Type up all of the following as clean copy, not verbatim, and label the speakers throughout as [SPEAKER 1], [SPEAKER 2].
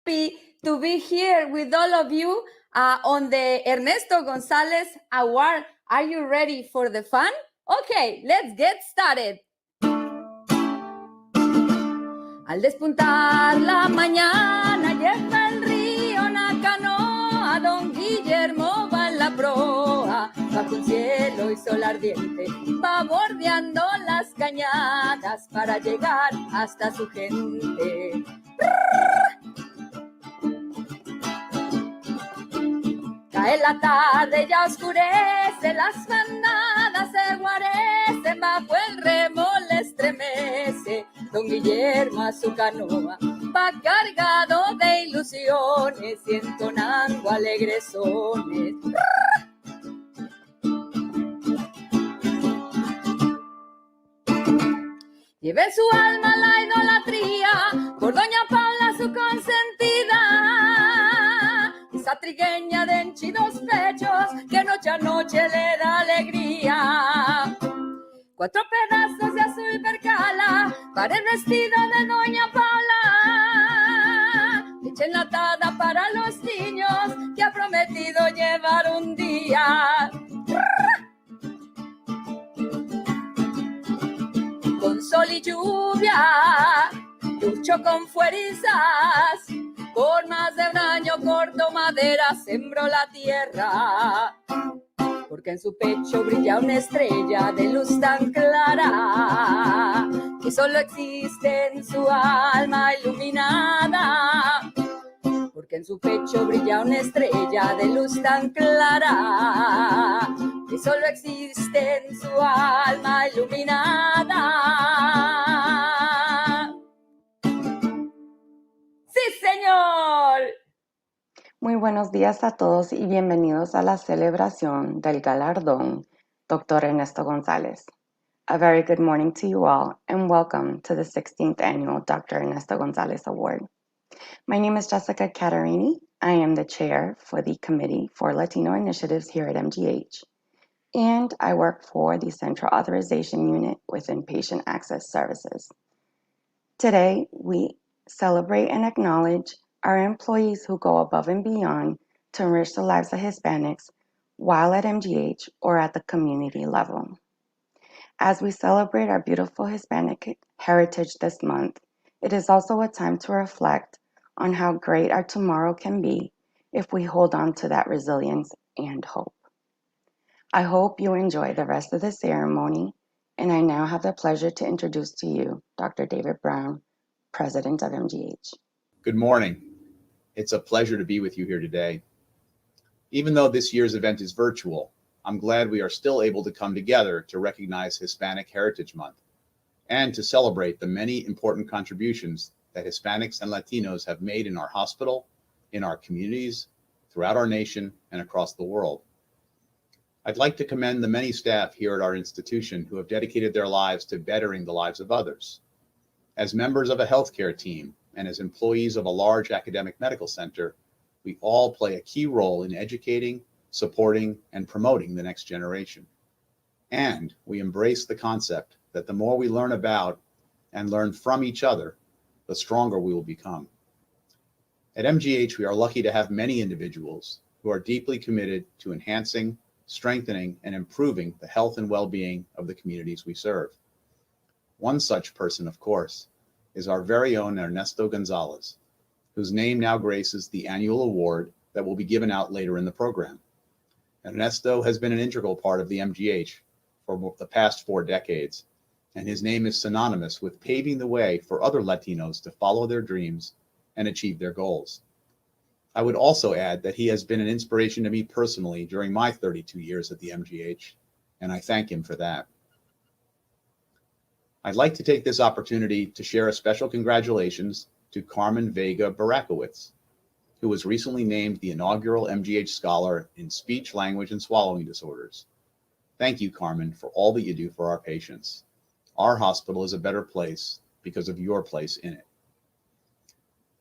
[SPEAKER 1] happy to be here with all of you on the Ernesto Gonzalez Award. Are you ready for the fun? Okay, let's get started. Al despuntar la mañana llega el río una canoa, don Guillermo va en la proa, bajo un cielo y sol ardiente, va bordeando las cañadas para llegar hasta su gente. Cae la tarde, ya oscurece, las bandadas se guarecen, bajo el remo le estremece, don Guillermo a su canoa va cargado de ilusiones y entonando alegres sones. Lleve su alma a la idolatría por doña Paula su consentida, esa trigueña de henchidos pechos que noche a noche le da alegría. 4 pedazos de azul percala para el vestido de doña Paula, leche enlatada para los niños que ha prometido llevar un día. Con sol y lluvia, lucho con fuerzas, por más de un año cortó madera, sembró la tierra, porque en su pecho brilla una estrella de luz tan clara, que solo existe en su alma iluminada, porque en su pecho brilla una estrella de luz tan clara, que solo existe en su alma iluminada. ¡Sí, señor!
[SPEAKER 2] Muy buenos días a todos y bienvenidos a la celebración del galardón Dr. Ernesto Gonzalez. A very good morning to you all and welcome to the 16th annual Dr. Ernesto Gonzalez Award. My name is Jessica Catarini. I am the chair for the Committee for Latino Initiatives here at MGH, and I work for the Central Authorization Unit within Patient Access Services. Today, we celebrate and acknowledge our employees who go above and beyond to enrich the lives of Hispanics while at MGH or at the community level. As we celebrate our beautiful Hispanic heritage this month, it is also a time to reflect on how great our tomorrow can be if we hold on to that resilience and hope. I hope you enjoy the rest of the ceremony, and I now have the pleasure to introduce to you Dr. David Brown, President of MGH.
[SPEAKER 3] Good morning. It's a pleasure to be with you here today. Even though this year's event is virtual, I'm glad we are still able to come together to recognize Hispanic Heritage Month and to celebrate the many important contributions that Hispanics and Latinos have made in our hospital, in our communities, throughout our nation, and across the world. I'd like to commend the many staff here at our institution who have dedicated their lives to bettering the lives of others. As members of a healthcare team and as employees of a large academic medical center, we all play a key role in educating, supporting, and promoting the next generation. And we embrace the concept that the more we learn about and learn from each other, the stronger we will become. At MGH, we are lucky to have many individuals who are deeply committed to enhancing, strengthening, and improving the health and well-being of the communities we serve. One such person, of course, is our very own Ernesto Gonzalez, whose name now graces the annual award that will be given out later in the program. Ernesto has been an integral part of the MGH for the past 4 decades, and his name is synonymous with paving the way for other Latinos to follow their dreams and achieve their goals. I would also add that he has been an inspiration to me personally during my 32 years at the MGH, and I thank him for that. I'd like to take this opportunity to share a special congratulations to Carmen Vega Barakowitz, who was recently named the inaugural MGH Scholar in Speech, Language, and Swallowing Disorders. Thank you, Carmen, for all that you do for our patients. Our hospital is a better place because of your place in it.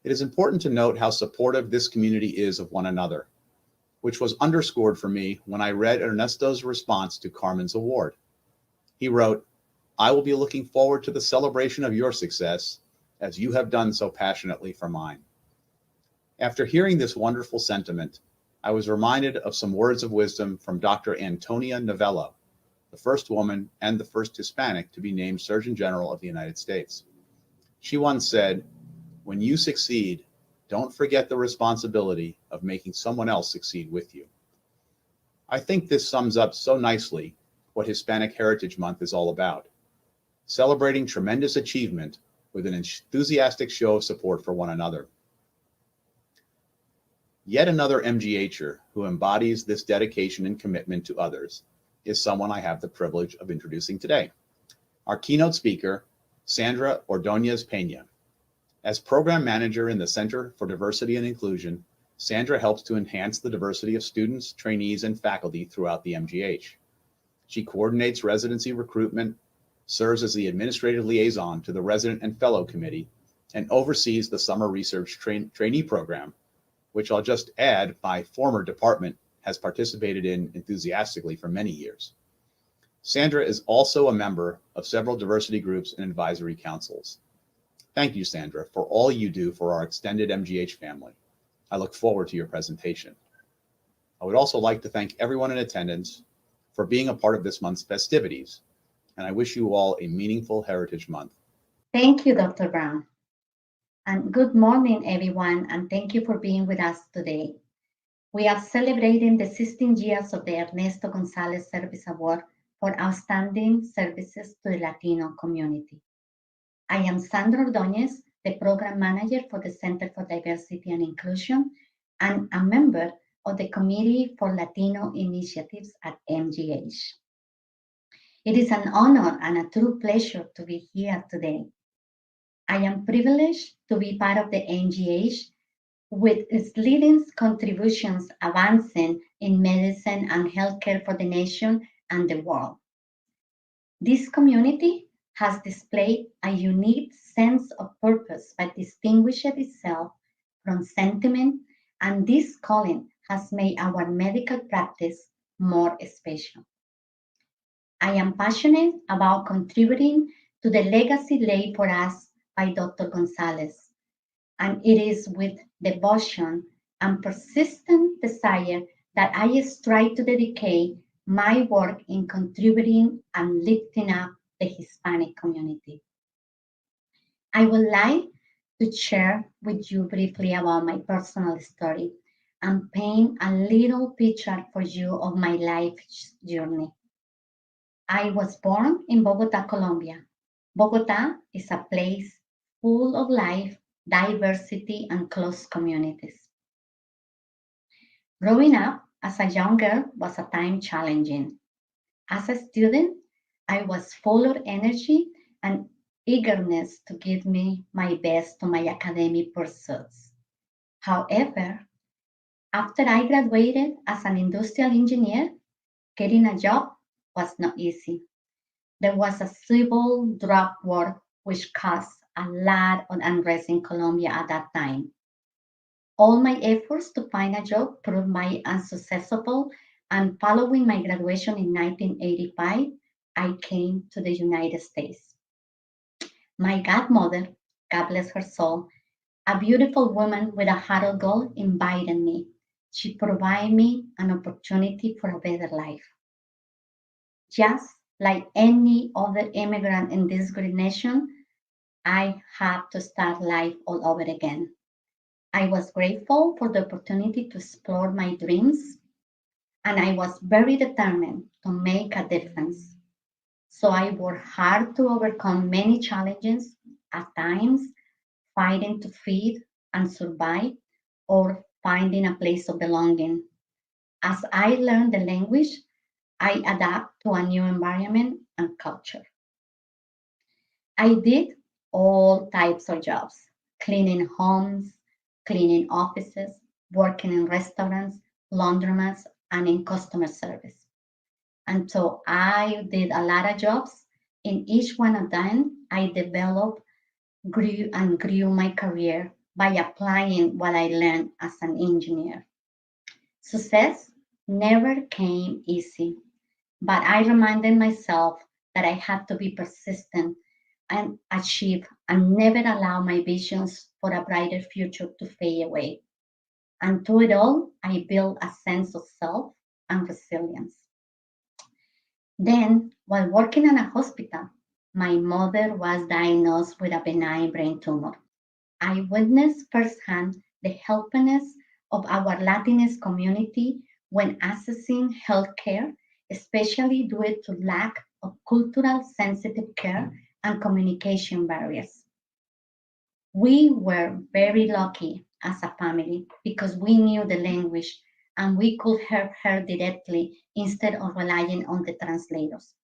[SPEAKER 3] It is important to note how supportive this community is of one another, which was underscored for me when I read Ernesto's response to Carmen's award. He wrote, "I will be looking forward to the celebration of your success as you have done so passionately for mine." After hearing this wonderful sentiment, I was reminded of some words of wisdom from Dr. Antonia Novello, the first woman and the first Hispanic to be named Surgeon General of the United States. She once said, "When you succeed, don't forget the responsibility of making someone else succeed with you." I think this sums up so nicely what Hispanic Heritage Month is all about, celebrating tremendous achievement with an enthusiastic show of support for one another. Yet another MGHer who embodies this dedication and commitment to others is someone I have the privilege of introducing today. Our keynote speaker, Sandra Ordonez Peña. As program manager in the Center for Diversity and Inclusion, Sandra helps to enhance the diversity of students, trainees, and faculty throughout the MGH. She coordinates residency recruitment, serves as the administrative liaison to the Resident and Fellow Committee, and oversees the Summer Research Trainee Program, which I'll just add my former department has participated in enthusiastically for many years. Sandra is also a member of several diversity groups and advisory councils. Thank you, Sandra, for all you do for our extended MGH family. I look forward to your presentation. I would also like to thank everyone in attendance for being a part of this month's festivities, and I wish you all a meaningful Heritage Month.
[SPEAKER 4] Thank you, Dr. Brown. And good morning, everyone, and thank you for being with us today. We are celebrating the 16 years of the Ernesto Gonzalez Service Award for Outstanding Services to the Latino Community. I am Sandra Ordonez, the Program Manager for the Center for Diversity and Inclusion, and a member of the Committee for Latino Initiatives at MGH. It is an honor and a true pleasure to be here today. I am privileged to be part of the MGH with its leading contributions advancing in medicine and healthcare for the nation and the world. This community has displayed a unique sense of purpose by distinguishing itself from sentiment, and this calling has made our medical practice more special. I am passionate about contributing to the legacy laid for us by Dr. Gonzalez, and it is with devotion and persistent desire that I strive to dedicate my work in contributing and lifting up the Hispanic community. I would like to share with you briefly about my personal story and paint a little picture for you of my life journey. I was born in Bogota, Colombia. Bogota is a place full of life, diversity, and close communities. Growing up as a young girl was a time challenging. As a student, I was full of energy and eagerness to give me my best to my academic pursuits. However, after I graduated as an industrial engineer, getting a job was not easy. There was a civil drug war which caused a lot of unrest in Colombia at that time. All my efforts to find a job proved my unsuccessful, and following my graduation in 1985, I came to the United States. My godmother, God bless her soul, a beautiful woman with a heart of gold, invited me. She provided me an opportunity for a better life. Just like any other immigrant in this great nation, I had to start life all over again. I was grateful for the opportunity to explore my dreams, and I was very determined to make a difference. So I worked hard to overcome many challenges, at times fighting to feed and survive, or finding a place of belonging. As I learned the language, I adapt to a new environment and culture. I did all types of jobs, cleaning homes, cleaning offices, working in restaurants, laundromats, and in customer service. And so I did a lot of jobs. In each one of them, I developed, grew my career by applying what I learned as an engineer. Success never came easy, but I reminded myself that I had to be persistent and achieve and never allow my visions for a brighter future to fade away. And through it all, I built a sense of self and resilience. Then, while working in a hospital, my mother was diagnosed with a benign brain tumor. I witnessed firsthand the helplessness of our Latinx community when accessing healthcare, especially due to lack of cultural sensitive care and communication barriers. We were very lucky as a family because we knew the language and we could help her directly instead of relying on the translators.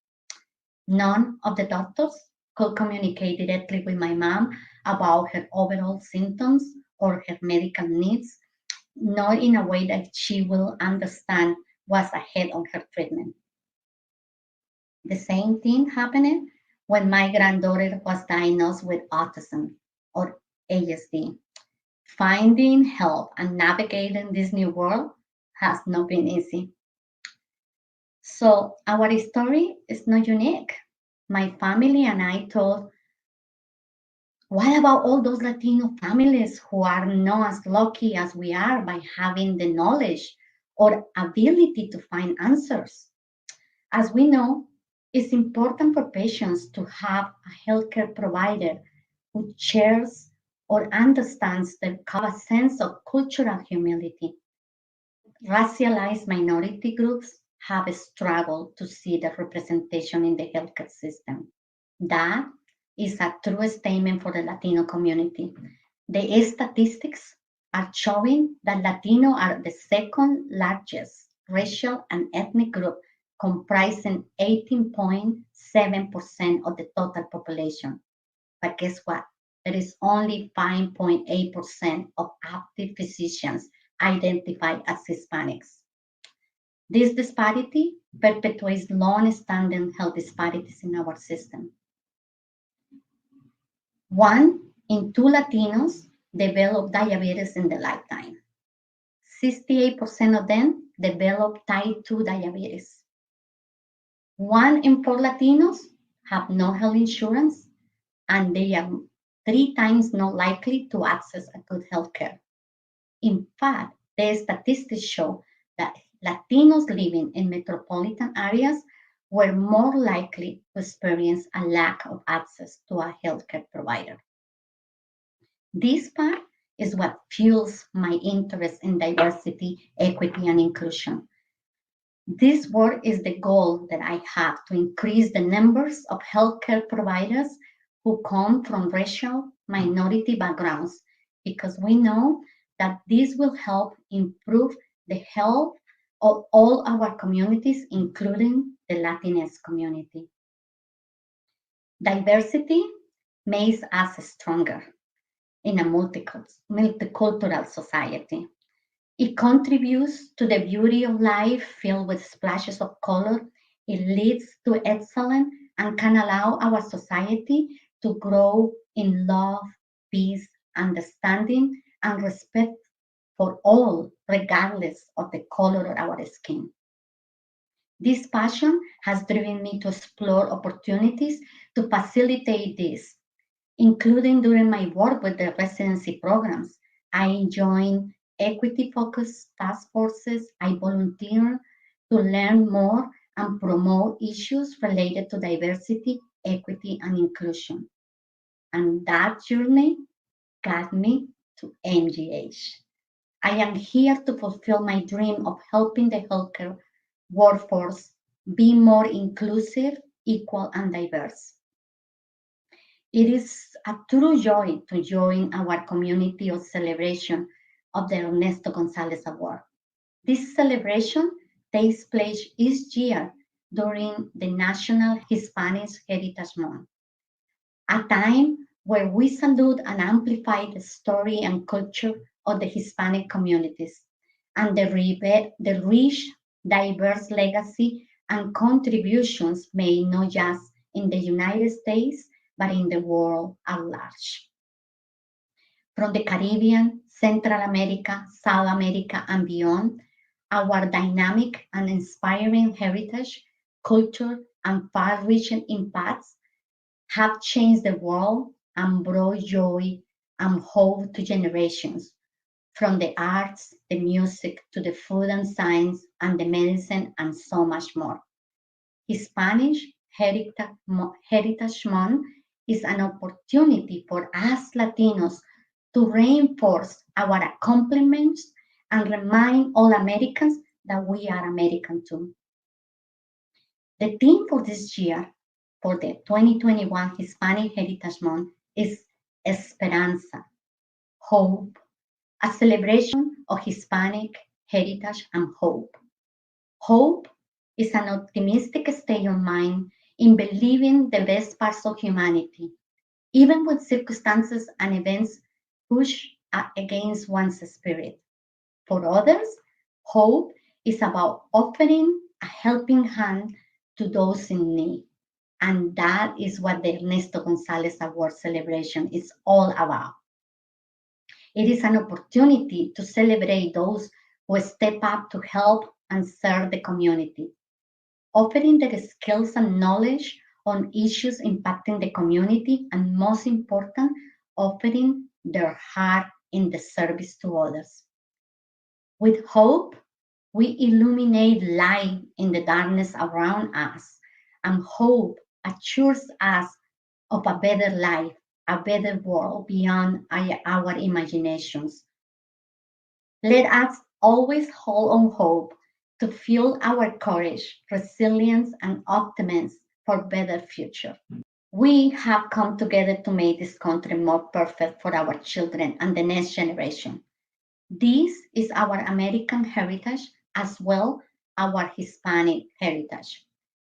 [SPEAKER 4] None of the doctors could communicate directly with my mom about her overall symptoms or her medical needs, not in a way that she will understand what's ahead on her treatment. The same thing happened when my granddaughter was diagnosed with autism or ASD. Finding help and navigating this new world has not been easy. So, our story is not unique. My family and I thought, what about all those Latino families who are not as lucky as we are by having the knowledge or ability to find answers? As we know, it's important for patients to have a healthcare provider who shares or understands their have a sense of cultural humility. Racialized minority groups have struggled to see the representation in the healthcare system. That is a true statement for the Latino community. The statistics are showing that Latino are the second largest racial and ethnic group, comprising 18.7% of the total population. But guess what? There is only 5.8% of active physicians identified as Hispanics. This disparity perpetuates long-standing health disparities in our system. 1 in 2 Latinos develop diabetes in their lifetime. 68% of them develop type 2 diabetes. 1 in 4 Latinos have no health insurance, and they are 3 times not likely to access a good health care. In fact, the statistics show that Latinos living in metropolitan areas were more likely to experience a lack of access to a healthcare provider. This part is what fuels my interest in diversity, equity, and inclusion. This work is the goal that I have to increase the numbers of healthcare providers who come from racial minority backgrounds because we know that this will help improve the health of all our communities, including the Latinx community. Diversity makes us stronger in a multicultural society. It contributes to the beauty of life filled with splashes of color. It leads to excellence and can allow our society to grow in love, peace, understanding, and respect for all, regardless of the color of our skin. This passion has driven me to explore opportunities to facilitate this, including during my work with the residency programs. I joined equity-focused task forces. I volunteer to learn more and promote issues related to diversity, equity, and inclusion. And that journey got me to MGH. I am here to fulfill my dream of helping the healthcare workforce be more inclusive, equal, and diverse. It is a true joy to join our community of celebration of the Ernesto Gonzalez Award. This celebration takes place each year during the National Hispanic Heritage Month, a time where we salute and amplify the story and culture of the Hispanic communities and the rich, diverse legacy and contributions made not just in the United States, but in the world at large. From the Caribbean, Central America, South America, and beyond, our dynamic and inspiring heritage, culture, and far-reaching impacts have changed the world and brought joy and hope to generations. from the arts, the music, to the food and science, and the medicine, and so much more. Hispanic Heritage Month is an opportunity for us Latinos to reinforce our accomplishments and remind all Americans that we are American too. The theme for this year, for the 2021 Hispanic Heritage Month, is Esperanza, hope, a celebration of Hispanic heritage and hope. Hope is an optimistic state of mind in believing the best parts of humanity, even when circumstances and events push against one's spirit. For others, hope is about offering a helping hand to those in need. And that is what the Ernesto Gonzalez Award celebration is all about. It is an opportunity to celebrate those who step up to help and serve the community, offering their skills and knowledge on issues impacting the community, and most important, offering their heart in the service to others. With hope, we illuminate light in the darkness around us, and hope assures us of a better life, a better world beyond our imaginations. Let us always hold on hope to fuel our courage, resilience, and optimism for a better future. We have come together to make this country more perfect for our children and the next generation. This is our American heritage as well our Hispanic heritage.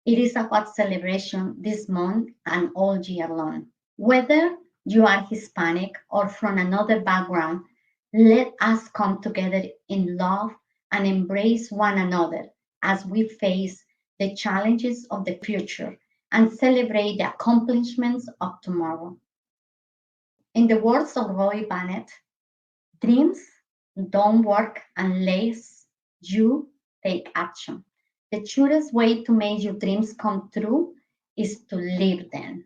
[SPEAKER 4] It is about celebration this month and all year long. Whether you are Hispanic or from another background, let us come together in love and embrace one another as we face the challenges of the future and celebrate the accomplishments of tomorrow. In the words of Roy Bennett, dreams don't work unless you take action. The surest way to make your dreams come true is to live them.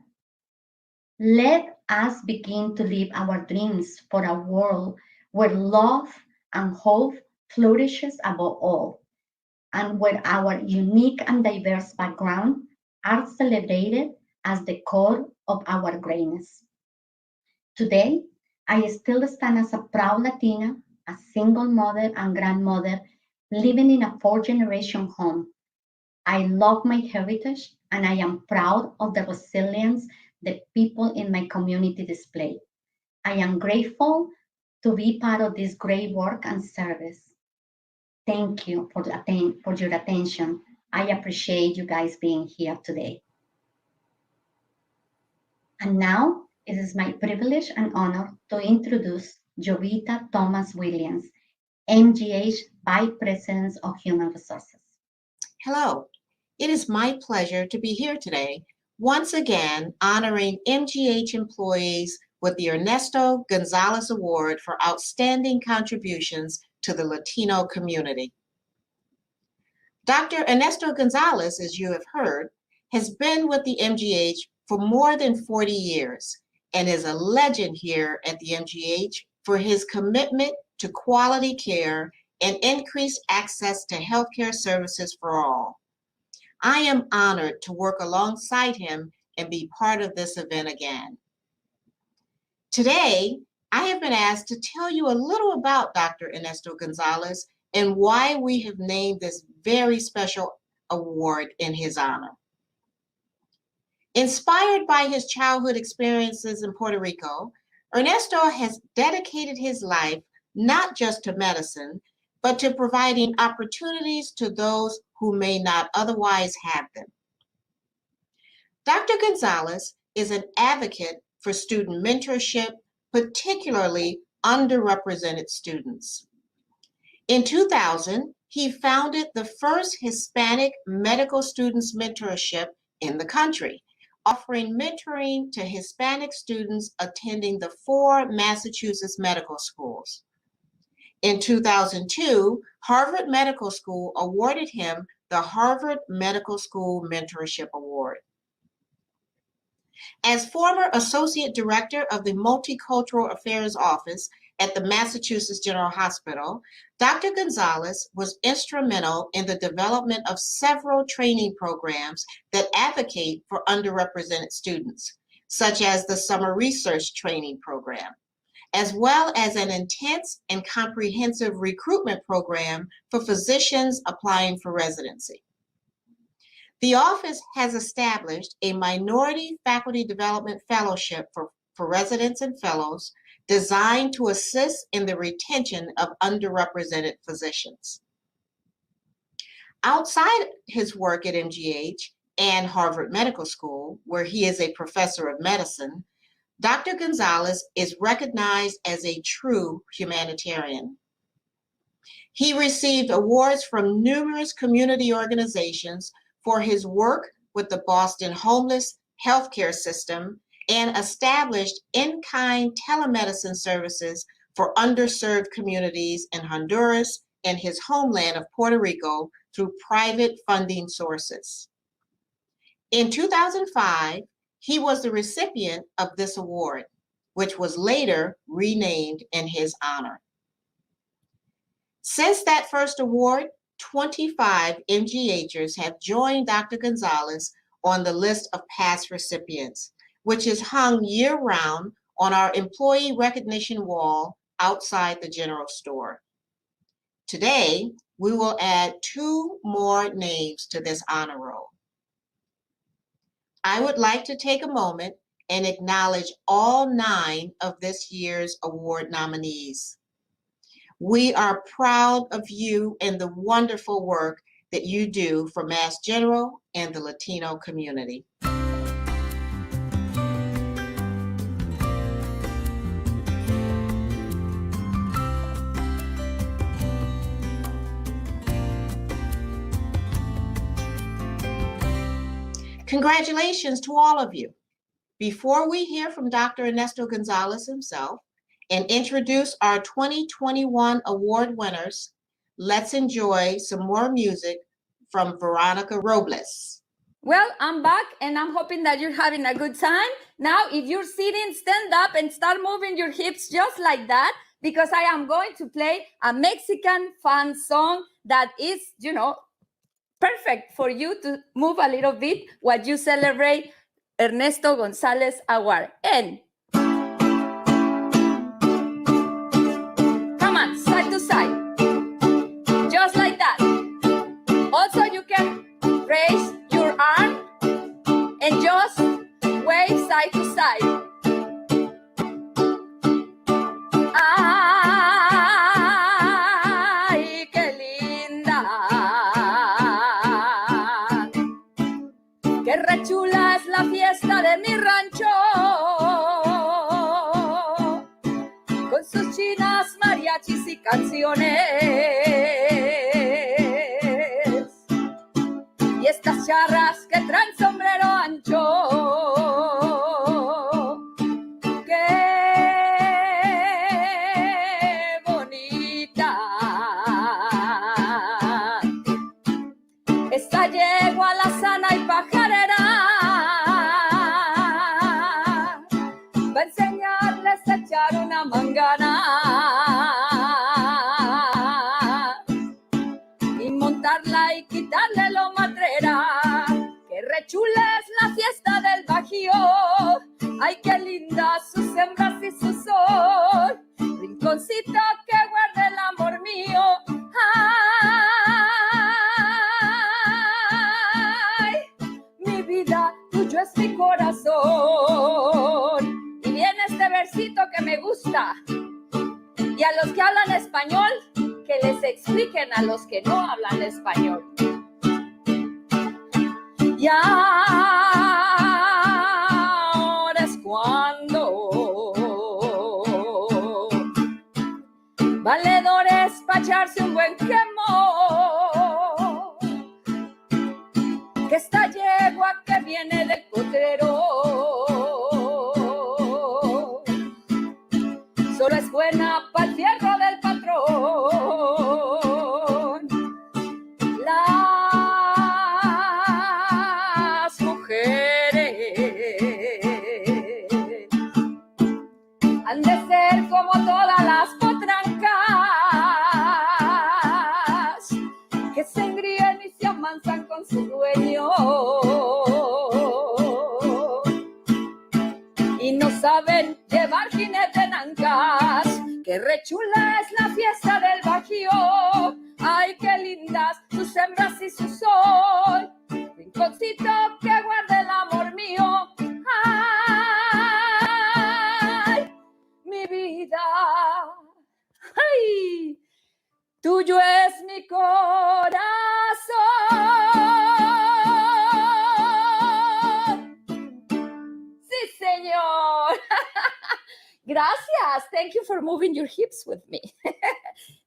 [SPEAKER 4] Let us begin to live our dreams for a world where love and hope flourishes above all, and where our unique and diverse backgrounds are celebrated as the core of our greatness. Today, I still stand as a proud Latina, a single mother and grandmother living in a fourth-generation home. I love my heritage and I am proud of the resilience the people in my community display. I am grateful to be part of this great work and service. Thank you for your attention. I appreciate you guys being here today. And now it is my privilege and honor to introduce Jovita Thomas Williams, MGH Vice President of Human Resources.
[SPEAKER 5] Hello, it is my pleasure to be here today, once again honoring MGH employees with the Ernesto Gonzalez Award for outstanding contributions to the Latino community. Dr. Ernesto Gonzalez, as you have heard, has been with the MGH for more than 40 years and is a legend here at the MGH for his commitment to quality care and increased access to healthcare services for all. I am honored to work alongside him and be part of this event again. Today, I have been asked to tell you a little about Dr. Ernesto Gonzalez and why we have named this very special award in his honor. Inspired by his childhood experiences in Puerto Rico, Ernesto has dedicated his life not just to medicine, but to providing opportunities to those who may not otherwise have them. Dr. Gonzalez is an advocate for student mentorship, particularly underrepresented students. In 2000, he founded the first Hispanic medical students mentorship in the country, offering mentoring to Hispanic students attending the 4 Massachusetts medical schools. In 2002, Harvard Medical School awarded him the Harvard Medical School Mentorship Award. As former Associate Director of the Multicultural Affairs Office at the Massachusetts General Hospital, Dr. Gonzalez was instrumental in the development of several training programs that advocate for underrepresented students, such as the Summer Research Training Program, as well as an intense and comprehensive recruitment program for physicians applying for residency. The office has established a Minority Faculty Development Fellowship for residents and fellows designed to assist in the retention of underrepresented physicians. Outside his work at MGH and Harvard Medical School, where he is a professor of medicine, Dr. Gonzalez is recognized as a true humanitarian. He received awards from numerous community organizations for his work with the Boston homeless healthcare system and established in-kind telemedicine services for underserved communities in Honduras and his homeland of Puerto Rico through private funding sources. In 2005, he was the recipient of this award, which was later renamed in his honor. Since that first award, 25 MGHers have joined Dr. Gonzalez on the list of past recipients, which is hung year-round on our employee recognition wall outside the general store. Today, we will add 2 more names to this honor roll. I would like to take a moment and acknowledge all 9 of this year's award nominees. We are proud of you and the wonderful work that you do for Mass General and the Latino community. Congratulations to all of you. Before we hear from Dr. Ernesto Gonzalez himself and introduce our 2021 award winners, let's enjoy some more music from Veronica Robles.
[SPEAKER 1] Well, I'm back and I'm hoping that you're having a good time. Now, if you're sitting, stand up and start moving your hips just like that, because I am going to play a Mexican fun song that is, perfect for you to move a little bit while you celebrate Ernesto Gonzalez Award. And come on, side to side, just like that. Also, you can raise your arm and just wave side to side. Ay, qué linda. Qué re chula es la fiesta de mi rancho, con sus chinas, mariachis y canciones, y estas charras que traen sombrero ancho. Qué bonita. Esta yegua la sana y pajarera va a enseñarles a echar una mangana y montarla y quitarle lo matrera. Qué re chula es la fiesta del Bajío. Ay, qué linda sus hembras y su sol. Rinconcito que guarda el amor mío. Ay, mi vida, tuyo es mi corazón. Y viene este versito que me gusta. Y a los que hablan español, que les expliquen a los que no hablan español. Y ahora es cuando valedores pa' echarse un buen quemón, que esta yegua que viene del potrero solo es buena pa' el fierro del patrón. Las mujeres han de ser como todas las potrancas que se engríen y se amansan con su dueño y no saben llevar jinete en ancas. Qué rechula es la fiesta del Bajío, ay, qué lindas sus hembras y su sol, rinconcito que guarda el amor mío, ay, mi vida, ay, tuyo es mi corazón. Sí, señor. Gracias. Thank you for moving your hips with me.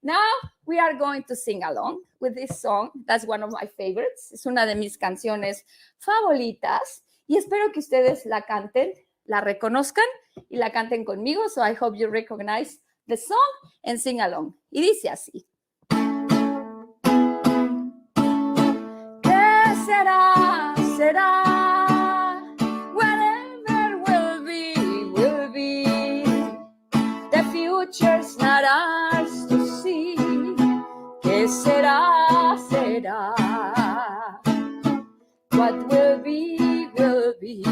[SPEAKER 1] Now we are going to sing along with this song. That's one of my favorites. Es una de mis canciones favoritas y espero que ustedes la canten, la reconozcan y la canten conmigo. So I hope you recognize the song and sing along. Y dice así. ¿Qué será? Será. Whatever will be. The future's not ours to see. ¿Qué será? Será. What will be, will be.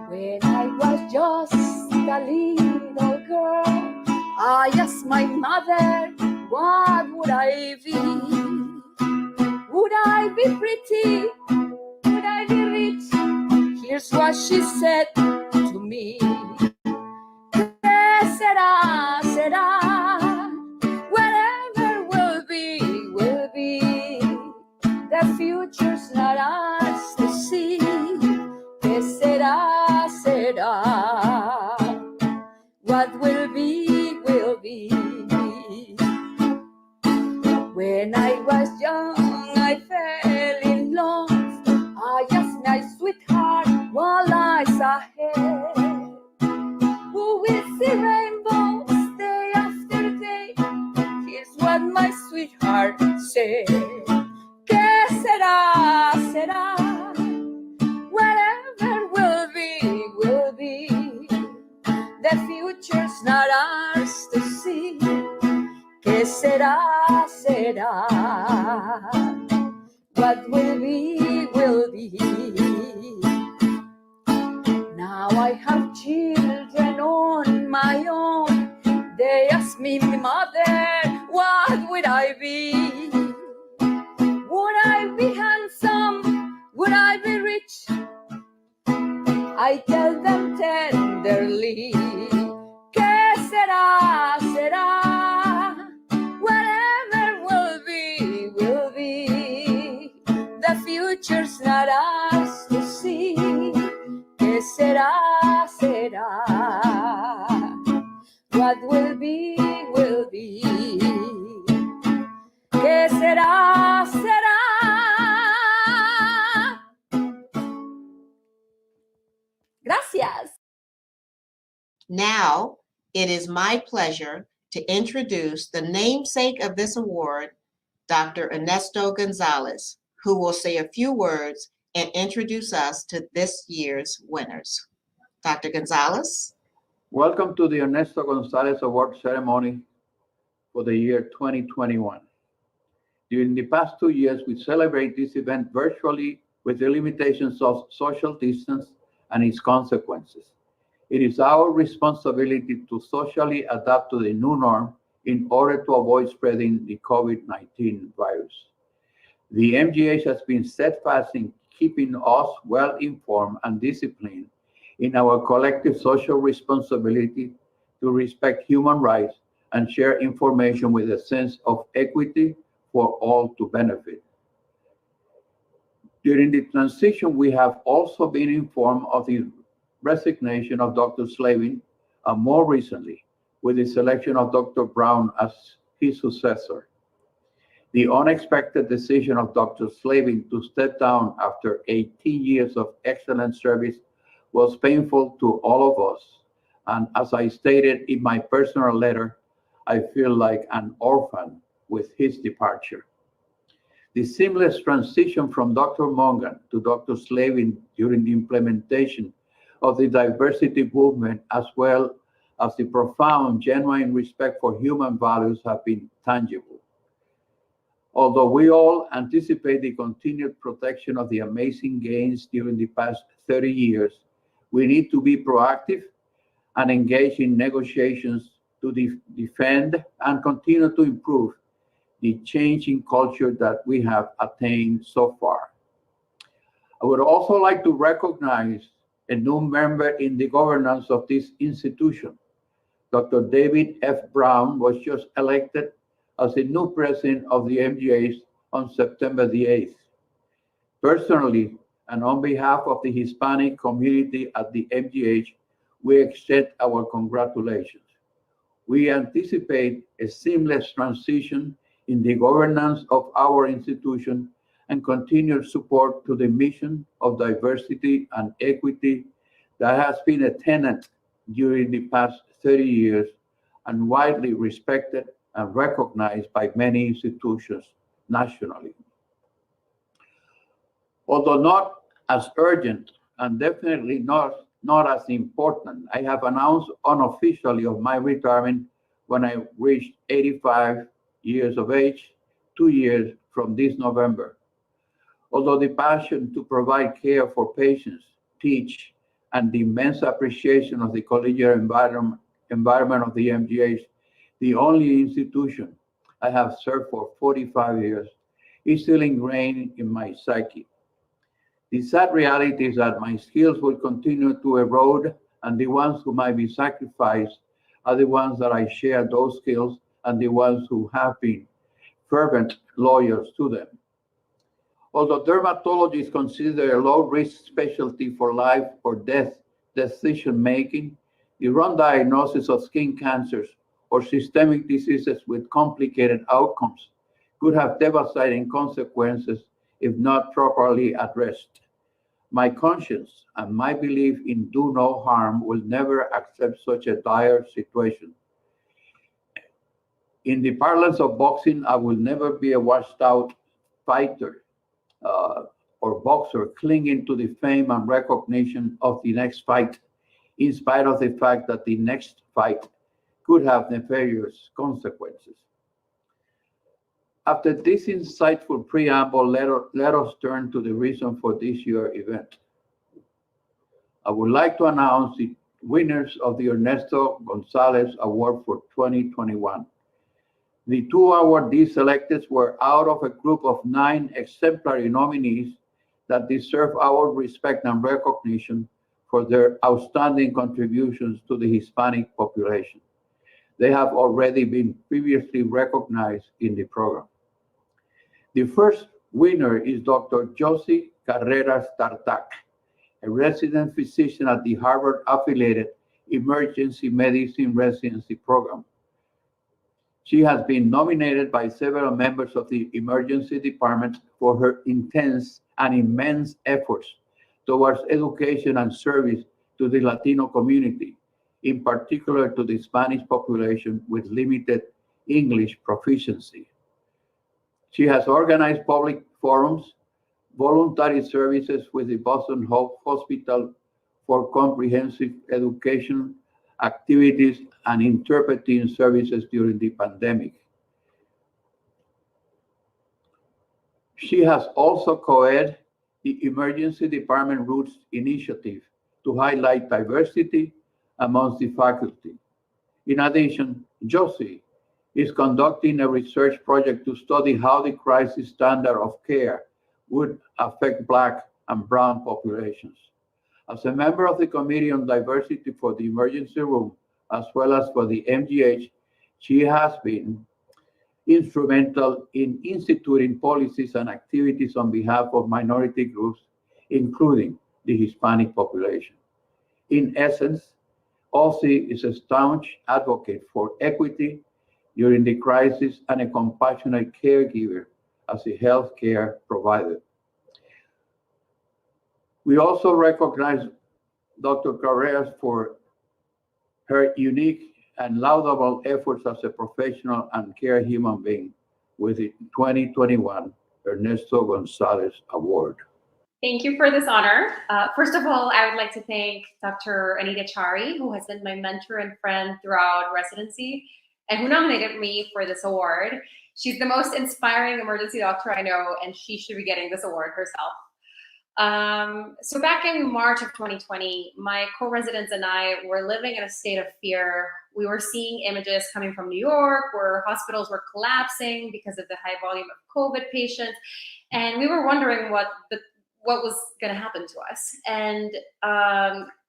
[SPEAKER 1] When I was just a little girl, I asked my mother, what would I be? Would I be pretty? Would I be rich? Here's what she said to me. ¿Qué será? Será. Whatever will be, will be. The future's not ours to see. ¿Qué será? Será. What will be, will be. When I was young, I fell in love. I asked my sweetheart what lies ahead. Who will see rainbows day after day? Here's what my sweetheart said. ¿Qué será? Será. Whatever will be, will be. The future's not ours to see. ¿Qué será? Será. What will be, will be. Now I have children on my own. They ask me, mother, what would I be? Would I be handsome? Would I be rich? I tell them tenderly, ¿qué será? Será. Whatever will be, will be. The future's not ours to see. ¿Qué será? Será. What will be, will be. ¿Qué será? Será. Gracias.
[SPEAKER 5] Now, it is my pleasure to introduce the namesake of this award, Dr. Ernesto Gonzalez, who will say a few words and introduce us to this year's winners. Dr. Gonzalez?
[SPEAKER 6] Welcome to the Ernesto Gonzalez Award ceremony for the year 2021. During the past 2 years, we celebrate this event virtually with the limitations of social distance and its consequences. It is our responsibility to socially adapt to the new norm in order to avoid spreading the COVID-19 virus. The MGH has been steadfast in keeping us well informed and disciplined in our collective social responsibility to respect human rights and share information with a sense of equity for all to benefit. During the transition, we have also been informed of the resignation of Dr. Slavin, and more recently, with the selection of Dr. Brown as his successor. The unexpected decision of Dr. Slavin to step down after 18 years of excellent service was painful to all of us. And as I stated in my personal letter, I feel like an orphan with his departure. The seamless transition from Dr. Mongan to Dr. Slavin during the implementation of the diversity movement, as well as the profound, genuine respect for human values, have been tangible. Although we all anticipate the continued protection of the amazing gains during the past 30 years, we need to be proactive and engage in negotiations to defend and continue to improve the changing culture that we have attained so far. I would also like to recognize a new member in the governance of this institution. Dr. David F. Brown was just elected as the new president of the MGH on September the 8th. Personally, and on behalf of the Hispanic community at the MGH, we extend our congratulations. We anticipate a seamless transition in the governance of our institution and continued support to the mission of diversity and equity that has been a tenet during the past 30 years and widely respected and recognized by many institutions nationally. Although not as urgent and definitely not as important, I have announced unofficially of my retirement when I reached 85 years of age, 2 years from this November. Although the passion to provide care for patients, teach, and the immense appreciation of the collegiate environment of the MGH, the only institution I have served for 45 years, is still ingrained in my psyche. The sad reality is that my skills will continue to erode, and the ones who might be sacrificed are the ones that I share those skills and the ones who have been fervent loyals to them. Although dermatology is considered a low-risk specialty for life or death decision-making, the wrong diagnosis of skin cancers or systemic diseases with complicated outcomes could have devastating consequences if not properly addressed. My conscience and my belief in do no harm will never accept such a dire situation. In the parlance of boxing, I will never be a washed-out fighter or boxer clinging to the fame and recognition of the next fight, in spite of the fact that the next fight could have nefarious consequences. After this insightful preamble, let us turn to the reason for this year's event. I would like to announce the winners of the Ernesto Gonzalez Award for 2021. The 2 awardees selected were out of a group of 9 exemplary nominees that deserve our respect and recognition for their outstanding contributions to the Hispanic population. They have already been previously recognized in the program. The first winner is Dr. Josie Carreras Tartac, a resident physician at the Harvard-affiliated Emergency Medicine Residency Program. She has been nominated by several members of the emergency department for her intense and immense efforts towards education and service to the Latino community, in particular to the Spanish population with limited English proficiency. She has organized public forums, voluntary services with the Boston Hope Hospital for comprehensive education activities, and interpreting services during the pandemic. She has also co-ed the Emergency Department Roots Initiative to highlight diversity amongst the faculty. In addition, Josie is conducting a research project to study how the crisis standard of care would affect Black and Brown populations. As a member of the Committee on Diversity for the Emergency Room, as well as for the MGH, she has been instrumental in instituting policies and activities on behalf of minority groups, including the Hispanic population. In essence, Ozzy is a staunch advocate for equity during the crisis and a compassionate caregiver as a healthcare provider. We also recognize Dr. Carreras for her unique and laudable efforts as a professional and care human being with the 2021 Ernesto Gonzalez Award.
[SPEAKER 7] Thank you for this honor. First of all, I would like to thank Dr. Anita Chari, who has been my mentor and friend throughout residency, and who nominated me for this award. She's the most inspiring emergency doctor I know, and she should be getting this award herself. So back in March of 2020, my co-residents and I were living in a state of fear. We were seeing images coming from New York where hospitals were collapsing because of the high volume of COVID patients. And we were wondering what was going to happen to us. And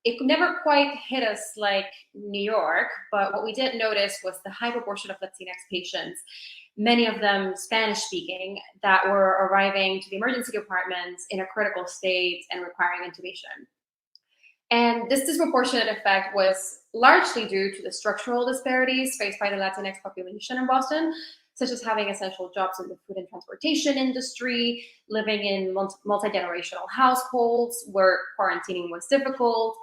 [SPEAKER 7] it never quite hit us like New York, but what we did notice was the high proportion of Latinx patients, many of them Spanish speaking, that were arriving to the emergency departments in a critical state and requiring intubation. And this disproportionate effect was largely due to the structural disparities faced by the Latinx population in Boston, such as having essential jobs in the food and transportation industry, living in multi-generational households where quarantining was difficult,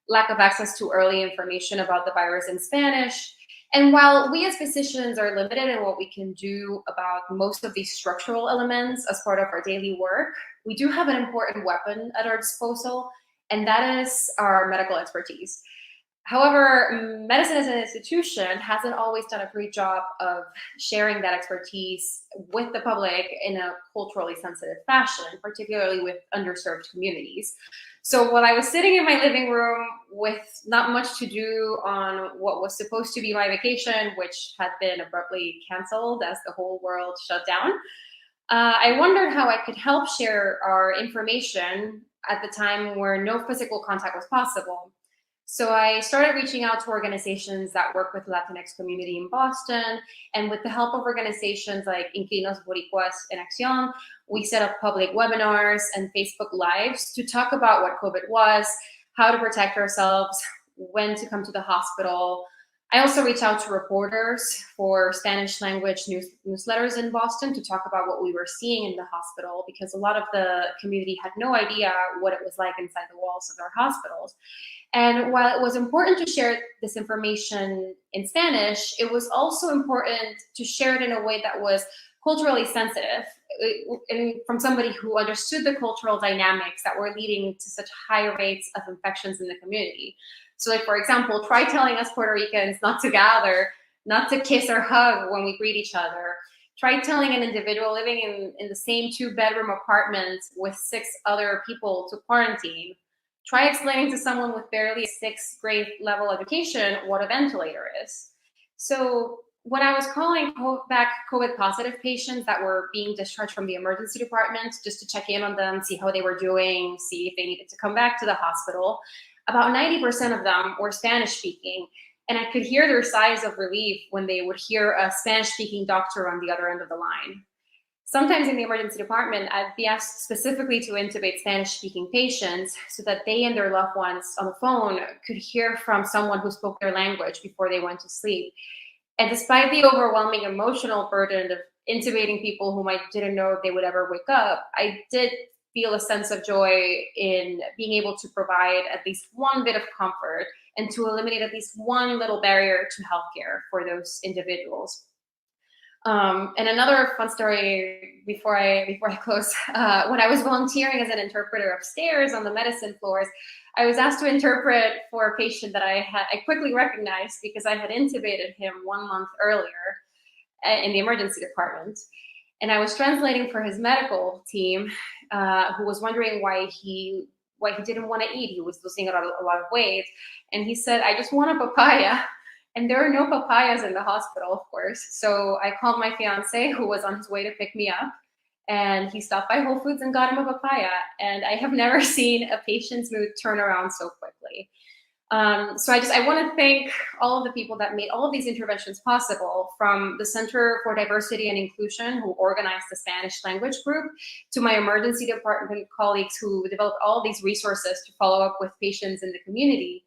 [SPEAKER 7] lack of access to early information about the virus in Spanish. And while we as physicians are limited in what we can do about most of these structural elements as part of our daily work, we do have an important weapon at our disposal, and that is our medical expertise. However, medicine as an institution hasn't always done a great job of sharing that expertise with the public in a culturally sensitive fashion, particularly with underserved communities. So while I was sitting in my living room with not much to do on what was supposed to be my vacation, which had been abruptly canceled as the whole world shut down, I wondered how I could help share our information at the time where no physical contact was possible. So I started reaching out to organizations that work with the Latinx community in Boston, and with the help of organizations like Inquilinos Boricuas en Acción, we set up public webinars and Facebook Lives to talk about what COVID was, how to protect ourselves, when to come to the hospital. I also reached out to reporters for Spanish language newsletters in Boston to talk about what we were seeing in the hospital, because a lot of the community had no idea what it was like inside the walls of our hospitals. And while it was important to share this information in Spanish, it was also important to share it in a way that was culturally sensitive, and from somebody who understood the cultural dynamics that were leading to such high rates of infections in the community. So like, for example, try telling us Puerto Ricans not to gather, not to kiss or hug when we greet each other. Try telling an individual living in the same 2-bedroom apartment with 6 other people to quarantine. Try explaining to someone with barely a 6th grade level education what a ventilator is. So when I was calling back COVID positive patients that were being discharged from the emergency department just to check in on them, see how they were doing, see if they needed to come back to the hospital, about 90% of them were Spanish speaking. And I could hear their sighs of relief when they would hear a Spanish speaking doctor on the other end of the line. Sometimes in the emergency department, I'd be asked specifically to intubate Spanish-speaking patients so that they and their loved ones on the phone could hear from someone who spoke their language before they went to sleep. And despite the overwhelming emotional burden of intubating people whom I didn't know if they would ever wake up, I did feel a sense of joy in being able to provide at least one bit of comfort and to eliminate at least one little barrier to healthcare for those individuals. And another fun story before I close, when I was volunteering as an interpreter upstairs on the medicine floors, I was asked to interpret for a patient that I quickly recognized because I had intubated him 1 month earlier in the emergency department. And I was translating for his medical team, who was wondering why he didn't want to eat. He was losing a lot of weight. And he said, "I just want a papaya." And there are no papayas in the hospital, of course. So I called my fiance, who was on his way to pick me up, and he stopped by Whole Foods and got him a papaya. And I have never seen a patient's mood turn around so quickly. So I want to thank all of the people that made all of these interventions possible, from the Center for Diversity and Inclusion, who organized the Spanish language group, to my emergency department colleagues who developed all of these resources to follow up with patients in the community,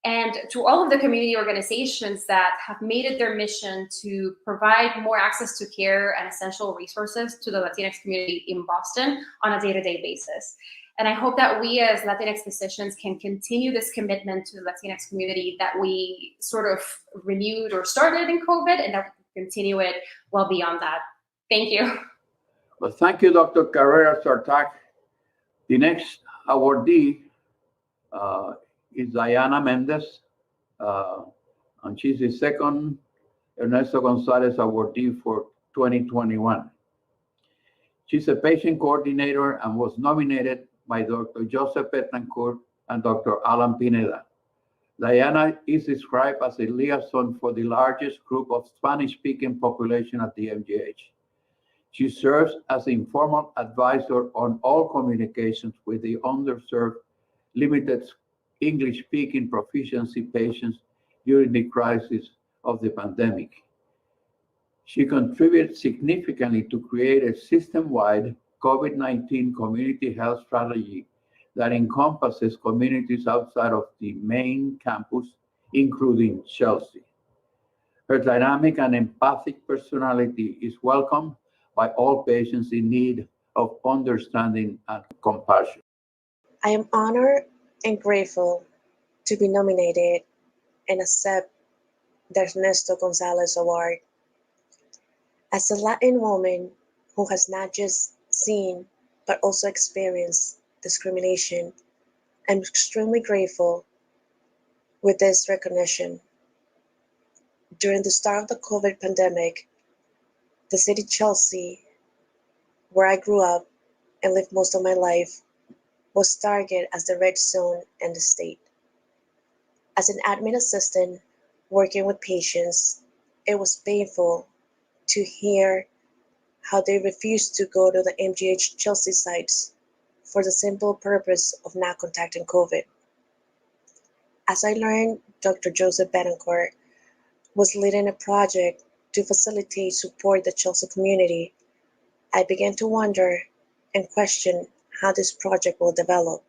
[SPEAKER 7] and to all of the community organizations that have made it their mission to provide more access to care and essential resources to the Latinx community in Boston on a day-to-day basis. And I hope that we as Latinx physicians can continue this commitment to the Latinx community that we sort of renewed or started in COVID, and that we continue it well beyond that. Thank you.
[SPEAKER 6] Well, thank you, Dr. Carrera Sartak. The next awardee is Diana Mendez, and she's the second Ernesto Gonzalez awardee for 2021. She's a patient coordinator and was nominated by Dr. Joseph Betancourt and Dr. Alan Pineda. Diana is described as a liaison for the largest group of Spanish-speaking population at the MGH. She serves as an informal advisor on all communications with the underserved, limited English-speaking proficiency patients during the crisis of the pandemic. She contributed significantly to create a system-wide COVID-19 community health strategy that encompasses communities outside of the main campus, including Chelsea. Her dynamic and empathic personality is welcomed by all patients in need of understanding and compassion.
[SPEAKER 8] I am honored and grateful to be nominated and accept the Ernesto Gonzalez Award. As a Latin woman who has not just seen but also experienced discrimination, I'm extremely grateful with this recognition. During the start of the COVID pandemic, the city of Chelsea, where I grew up and lived most of my life, was targeted as the red zone in the state. As an admin assistant working with patients, it was painful to hear how they refused to go to the MGH Chelsea sites for the simple purpose of not contacting COVID. As I learned, Dr. Joseph Betancourt was leading a project to facilitate support the Chelsea community. I began to wonder and question how this project will develop.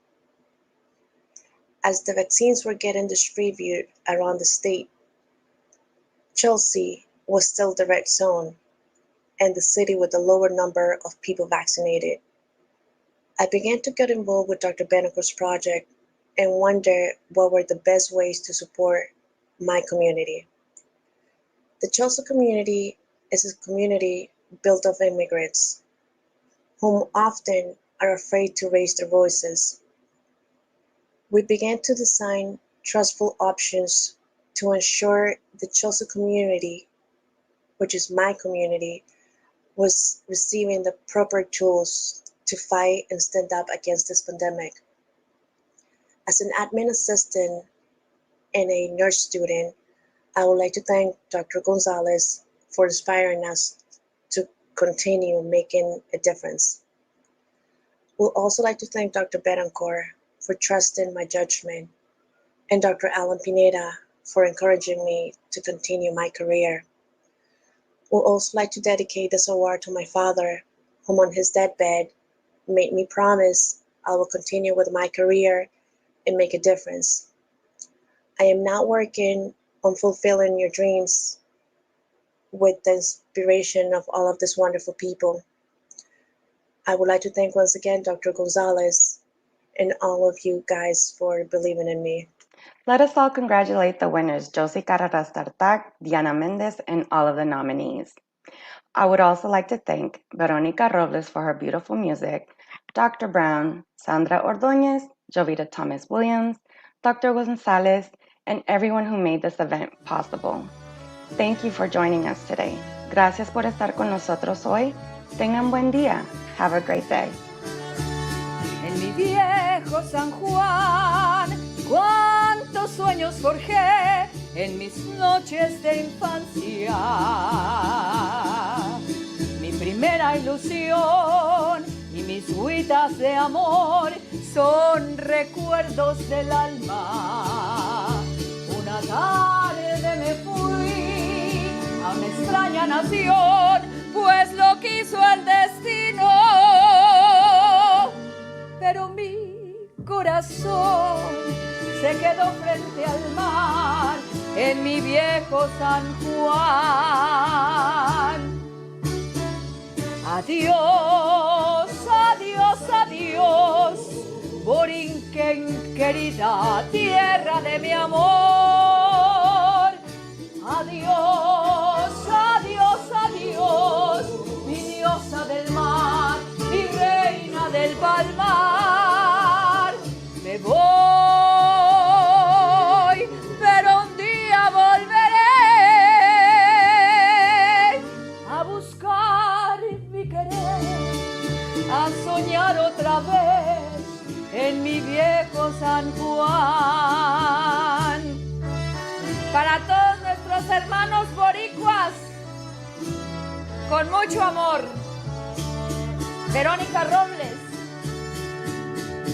[SPEAKER 8] As the vaccines were getting distributed around the state, Chelsea was still the red zone and the city with the lower number of people vaccinated. I began to get involved with Dr. Betancourt's project and wonder what were the best ways to support my community. The Chelsea community is a community built of immigrants, whom often are afraid to raise their voices. We began to design trustful options to ensure the Chelsea community, which is my community, was receiving the proper tools to fight and stand up against this pandemic. As an admin assistant and a nurse student, I would like to thank Dr. Gonzalez for inspiring us to continue making a difference. We'd also like to thank Dr. Betancourt for trusting my judgment and Dr. Alan Pineda for encouraging me to continue my career. We'd also like to dedicate this award to my father, whom on his deathbed made me promise I will continue with my career and make a difference. I am now working on fulfilling your dreams with the inspiration of all of these wonderful people. I would like to thank once again Dr. Gonzalez and all of you guys for believing in me.
[SPEAKER 2] Let us all congratulate the winners, Josie Carreras Tartac, Diana Mendez, and all of the nominees. I would also like to thank Veronica Robles for her beautiful music, Dr. Brown, Sandra Ordóñez, Jovita Thomas Williams, Dr. Gonzalez, and everyone who made this event possible. Thank you for joining us today. Gracias por estar con nosotros hoy. Tengan buen día. Have a great day.
[SPEAKER 1] En mi viejo San Juan, cuántos sueños forjé en mis noches de infancia. Mi primera ilusión y mis huitas de amor son recuerdos del alma. Una tarde me fui a una extraña nación, pues lo quiso el destino. Pero mi corazón se quedó frente al mar en mi viejo San Juan. Adiós, adiós, adiós, Borinquen querida, tierra de mi amor. Adiós, adiós, adiós, mi diosa del mar, mi reina del palmar. para todos nuestros hermanos boricuas, con mucho amor. Verónica Robles,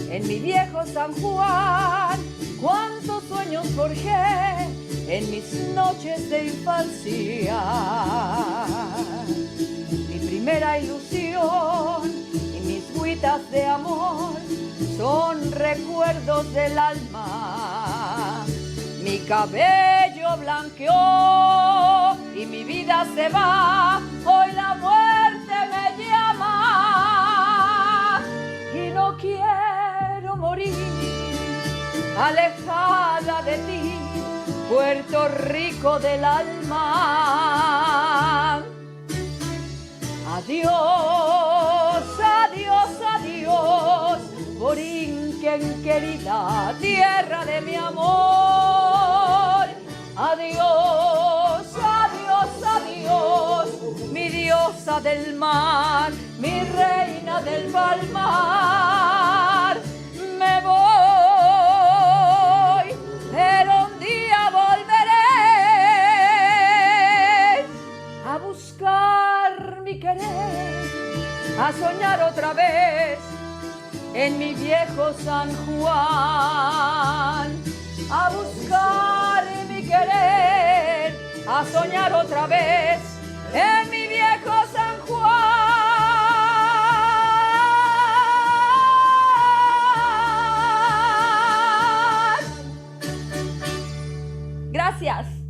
[SPEAKER 1] en mi viejo San Juan, cuántos sueños forjé en mis noches de infancia. Mi primera ilusión y mis huitas de amor son recuerdos del alma. Mi cabello blanqueó y mi vida se va, hoy la muerte me llama y no quiero morir alejada de ti, Puerto Rico del alma. Adiós, adiós, adiós, Borinquen querida, tierra de mi amor. Adiós, adiós, adiós, mi diosa del mar, mi reina del palmar. Me voy, pero un día volveré a buscar mi querer, a soñar otra vez en mi viejo San Juan, a buscar mi querer, a soñar otra vez en mi viejo San Juan. Gracias.